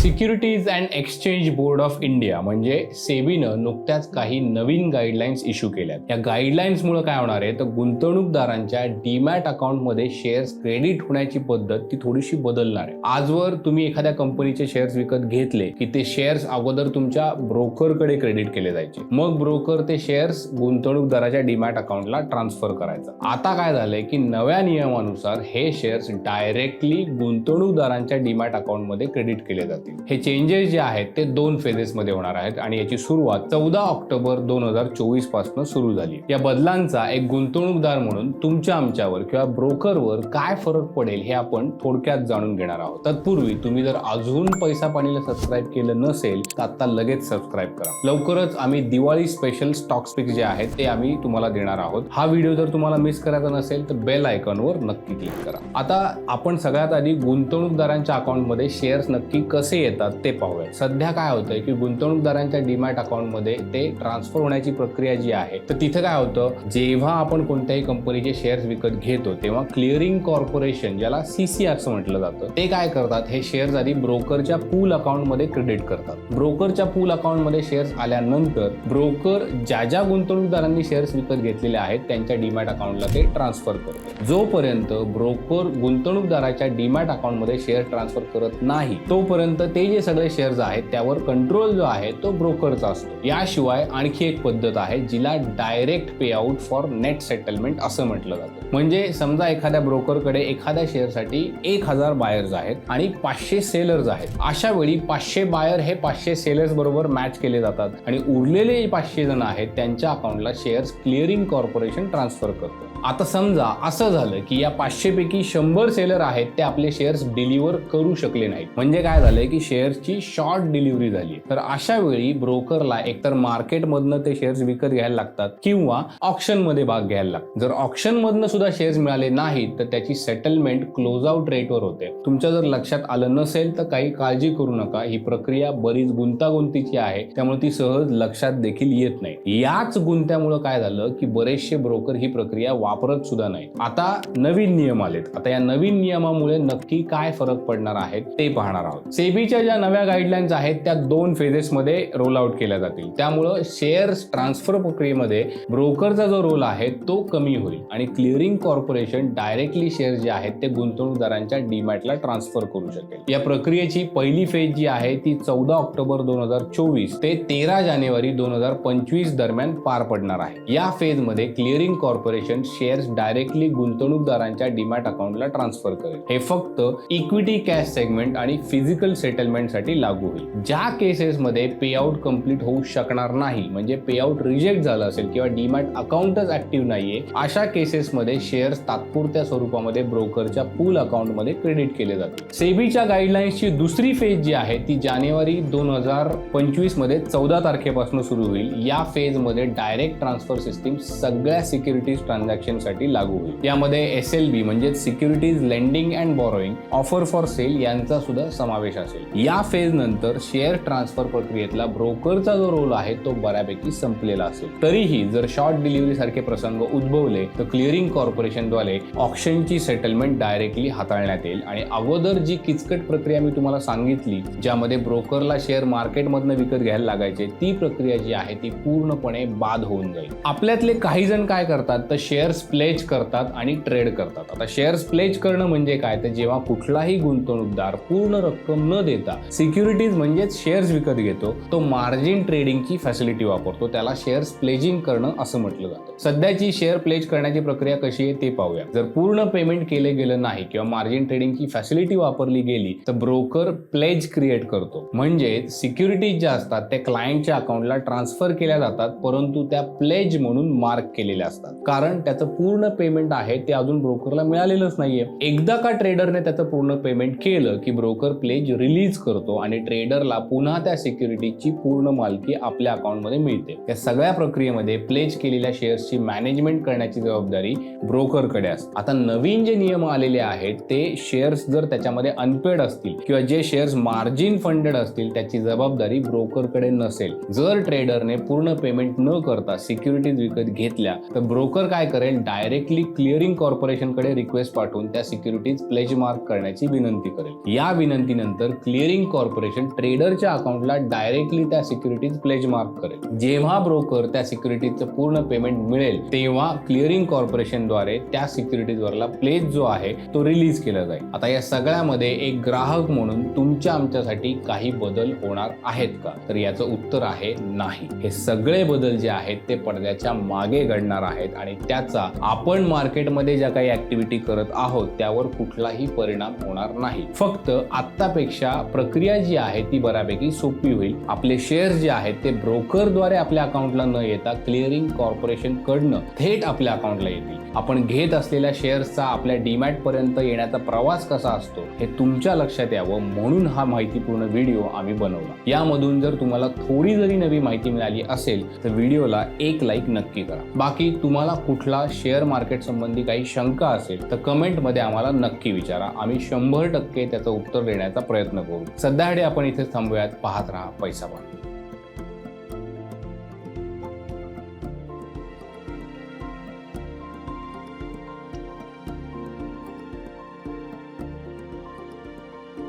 Securities and exchange board of India म्हणजे सेबीनं नुकत्याच काही नवीन गाईडलाईन्स इश्यू केल्यात। या गाईडलाईन्समुळे काय होणार आहे तर गुंतवणूकदारांच्या डीमॅट अकाउंटमध्ये शेअर्स क्रेडिट होण्याची पद्धत ती थोडीशी बदलणार आहे। आजवर तुम्ही एखाद्या कंपनीचे शेअर्स विकत घेतले की ते शेअर्स अगोदर तुमच्या ब्रोकरकडे क्रेडिट केले जायचे, मग ब्रोकर ते शेअर्स गुंतवणूकदाराच्या डीमॅट अकाउंटला ट्रान्सफर करायचं। आता काय झालंय की नव्या नियमानुसार हे शेअर्स डायरेक्टली गुंतवणूकदारांच्या डीमॅट अकाउंटमध्ये क्रेडिट केले जातील। हे चेंजेस जे आहेत ते 2 फेजेसमध्ये होणार आहेत आणि याची सुरुवात 14 ऑक्टोबर 2024 पासून सुरू झाली। या बदलांचा एक गुंतवणूकदार म्हणून तुमच्या आमच्यावर किंवा ब्रोकरवर काय फरक पडेल हे आपण थोडक्यात जाणून घेणार आहोत। तत्पूर्वी तुम्ही जर अजून पैसा पाणीला सबस्क्राईब केलं नसेल तर आता लगेच सबस्क्राईब करा। लवकरच आम्ही दिवाळी स्पेशल स्टॉक पिक्स जे आहेत ते आम्ही तुम्हाला देणार आहोत। हा व्हिडिओ जर तुम्हाला मिस करायचा नसेल तर बेल आयकॉनवर नक्की क्लिक करा। आता आपण सगळ्यात आधी गुंतवणूकदारांच्या अकाउंटमध्ये शेअर्स नक्की कसे येतात ते पाहूया। सध्या काय होतंय की गुंतवणूकदारांच्या डीमॅट अकाउंटमध्ये ते ट्रान्सफर होण्याची प्रक्रिया जी आहे तर तिथे काय होतं, जेव्हा आपण कोणत्याही कंपनीचे शेअर्स विकत घेतो तेव्हा क्लिअरिंग कॉर्पोरेशन, ज्याला सीसी असं म्हटलं जातं, ते काय करतात, हे शेअर्स आधी ब्रोकरच्या पूल अकाउंटमध्ये क्रेडिट करतात। ब्रोकरच्या पूल अकाउंटमध्ये शेअर्स आल्यानंतर ब्रोकर ज्या गुंतवणूकदारांनी शेअर्स विकत घेतलेले आहेत त्यांच्या डीमॅट अकाउंटला ते ट्रान्सफर करतो। जोपर्यंत ब्रोकर गुंतवणूकदाराच्या डीमॅट अकाउंटमध्ये शेअर ट्रान्सफर करत नाही तोपर्यंत ते जे सगळे शेअर्स आहेत त्यावर कंट्रोल जो आहे तो ब्रोकरचा असतो। याशिवाय आणखी एक पद्धत आहे जिला direct pay out for net settlement असं म्हटलं जातं। म्हणजे समजा एखाद्या ब्रोकरकडे एखाद्या शेअरसाठी 1000 बायर्स आहेत आणि 500 सेलर्स आहेत। अशा वेळी 500 बायर हे 500 सेलर्स बरोबर मॅच केले जातात आणि उरलेले 500 जण आहेत त्यांच्या अकाउंटला शेअर्स क्लिअरिंग कॉर्पोरेशन ट्रान्सफर करतो। आता समजा असं झालं की या 500 पैकी 100 सेलर आहेत ते आपले शेअर्स डिलिव्हर करू शकले नाहीत, म्हणजे काय झालंय की शेअर्सची शॉर्ट डिलिव्हरी झाली। तर अशा वेळी ब्रोकरला एकतर मार्केटमधनं ते शेअर्स विकत घ्यायला लागतात किंवा ऑक्शन मध्ये भाग घ्यायला लागतात। जर ऑक्शन मधनं सुद्धा शेअर्स मिळाले नाहीत तर त्याची सेटलमेंट क्लोज आउट रेटवर होते। तुमच्या जर लक्षात आलं नसेल तर काही काळजी करू नका, ही प्रक्रिया बरीच गुंतागुंतीची आहे त्यामुळे ती सहज लक्षात देखील येत नाही। याच गुंत्यामुळे काय झालं की बरेचसे ब्रोकर ही प्रक्रिया वापरत सुद्धा नाही। आता नवीन नियम आलेत। आता या नवीन नियमामुळे नक्की काय फरक पडणार आहेत ते पाहणार आहोत। सेबीच्या ज्या नव्या गाईडलाईन्स आहेत त्या 2 फेजेसमध्ये रोल आउट केल्या जातील। त्यामुळे शेअर्स ट्रान्सफर प्रक्रियेमध्ये ब्रोकरचा जो रोल आहे तो कमी होईल आणि क्लिअरिंग कॉर्पोरेशन डायरेक्टली शेअर्स जे आहेत ते गुंतवणूकदारांच्या डीमॅटला ट्रान्सफर करू शकेल। या प्रक्रियेची पहिली फेज जी आहे ती 14 ऑक्टोबर 2024 ते 13 जानेवारी 2025 दरम्यान पार पडणार आहे। या फेजमध्ये क्लिअरिंग कॉर्पोरेशन शेअर्स डायरेक्टली गुंतवणूकदारांच्या डीमॅट अकाउंटला ट्रान्सफर करेल। हे फक्त इक्विटी कॅश सेगमेंट आणि फिजिकल सेटलमेंट साठी लागू होईल। ज्या केसेसमध्ये पे आउट कंप्लीट होऊ शकणार नाही, म्हणजे पे आउट रिजेक्ट झालं असेल किंवा डीमॅट अकाउंटच ऍक्टिव्ह नाहीये, अशा केसेसमध्ये शेअर्स तात्पुरत्या स्वरूपामध्ये ब्रोकरच्या पूल अकाउंटमध्ये क्रेडिट केले जातील। सेबीच्या गाईडलाईन्सची दुसरी फेज जी आहे ती जानेवारी 2025 मध्ये 14 तारखेपासून सुरू होईल। या फेजमध्ये डायरेक्ट ट्रान्सफर सिस्टीम सगळ्या सिक्युरिटीज ट्रान्झॅक्शन साठी लागू होईल। यामध्ये SLB म्हणजे securities lending and borrowing, offer for sale यांचा सुद्धा समावेश असेल। या फेज नंतर शेअर ट्रान्सफर प्रक्रियेतला ब्रोकरचा जो रोल आहे तो बऱ्यापैकी संपलेला असेल। तरीही जर शॉर्ट डिलिव्हरी सारखे प्रसंग उद्भवले तर क्लिअरिंग कॉर्पोरेशनद्वारे ऑक्शनची सेटलमेंट डायरेक्टली हाताळण्यात येईल आणि अगोदर जी किचकट प्रक्रिया मी तुम्हाला सांगितली ज्यामध्ये ब्रोकरला शेअर मार्केटमधनं विकत घ्यायला लागायचे, ती प्रक्रिया जी आहे ती पूर्णपणे बाद होऊन जाईल। आपल्यातले काही जण काय करतात तर शेअर्स प्लेज करतात आणि ट्रेड करतात। आता शेअर्स प्लेज करणं म्हणजे काय तर जेव्हा कुठलाही गुंतवणूकदार पूर्ण रक्कम न देता सिक्युरिटीज म्हणजेच शेअर्स विकत घेतो तो मार्जिन ट्रेडिंगची फॅसिलिटी वापरतो, त्याला शेअर्स प्लेजिंग करणं असं म्हटलं जातं। सध्याची शेअर प्लेज करण्याची प्रक्रिया कशी आहे ते पाहूया। जर पूर्ण पेमेंट केले गेलं नाही किंवा मार्जिन ट्रेडिंगची फॅसिलिटी वापरली गेली तर ब्रोकर प्लेज क्रिएट करतो, म्हणजे सिक्युरिटीज ज्या असतात त्या क्लायंटच्या अकाउंटला ट्रान्सफर केल्या जातात परंतु त्या प्लेज म्हणून मार्क केलेल्या असतात, कारण त्याचं पूर्ण पेमेंट आहे ते अजून ब्रोकरला मिळालेलंच नाहीये। एकदा का ट्रेडरने त्याचं पूर्ण पेमेंट केलं की ब्रोकर प्लेज रिलीज करतो आणि ट्रेडरला पुन्हा त्या सिक्युरिटीची पूर्ण मालकी आपल्या अकाउंटमध्ये मिळते। या सगळ्या प्रक्रियेमध्ये प्लेज केलेल्या शेअर्सची मॅनेजमेंट करण्याची जबाबदारी ब्रोकरकडे असते। आता नवीन जे नियम आलेले आहेत ते शेअर्स जर त्याच्यामध्ये अनपेड असतील किंवा जे शेअर्स मार्जिन फंडेड असतील त्याची जबाबदारी ब्रोकरकडे नसेल। जर ट्रेडरने पूर्ण पेमेंट न करता सिक्युरिटीज विकत घेतल्या तर ब्रोकर काय करेल, डायरेक्टली क्लिअरिंग कॉर्पोरेशनकडे रिक्वेस्ट पाठवून त्या सिक्युरिटीज प्लेज मार्क करण्याची विनंती करेल। या विनंतीनंतर क्लिअरिंग कॉर्पोरेशन ट्रेडरच्या अकाउंटला डायरेक्टली त्या सिक्युरिटीज प्लेज मार्क करेल. जेव्हा ब्रोकर त्या सिक्युरिटीजचं पूर्ण पेमेंट मिळेल तेव्हा क्लिअरिंग कॉर्पोरेशनद्वारे त्या सिक्युरिटीजवरला प्लेज जो आहे तो रिलीज केला जाईल. आता या सगळ्यामध्ये एक ग्राहक म्हणून तुमच्या आमच्यासाठी काही बदल होणार आहेत का? तर याचं उत्तर आहे नाही. हे सगळे बदल जे आहेत ते पडद्याच्या मागे घडणार आहेत आणि त्याचा आपण मार्केटमध्ये ज्या काही ऍक्टिव्हिटी करत आहोत त्यावर कुठलाही परिणाम होणार नाही. फक्त आत्तापेक्षा प्रक्रिया जी आहे ती बऱ्यापैकी सोपी होईल. आपले शेअर्स जे आहेत ते ब्रोकरद्वारे आपल्या अकाउंटला न येता क्लिअरिंग कॉर्पोरेशन कडनं थेट आपल्या अकाउंटला येतील. आपण घेत असलेल्या शेअर्सचा आपल्या डीमॅट पर्यंत येण्याचा प्रवास कसा असतो हे तुमच्या लक्षात यावं म्हणून हा माहितीपूर्ण व्हिडिओ आम्ही बनवला. यामधून जर तुम्हाला थोडी जरी नवी माहिती मिळाली असेल तर व्हिडिओला एक लाईक नक्की करा. बाकी तुम्हाला कुठला शेअर मार्केट संबंधी काही शंका असेल तर कमेंटमध्ये आम्हाला नक्की विचारा. आम्ही 100% त्याचं उत्तर देण्याचा प्रयत्न करू. सध्याकडे आपण इथे थांबूयात. पाहत राहा पैसा पाणी.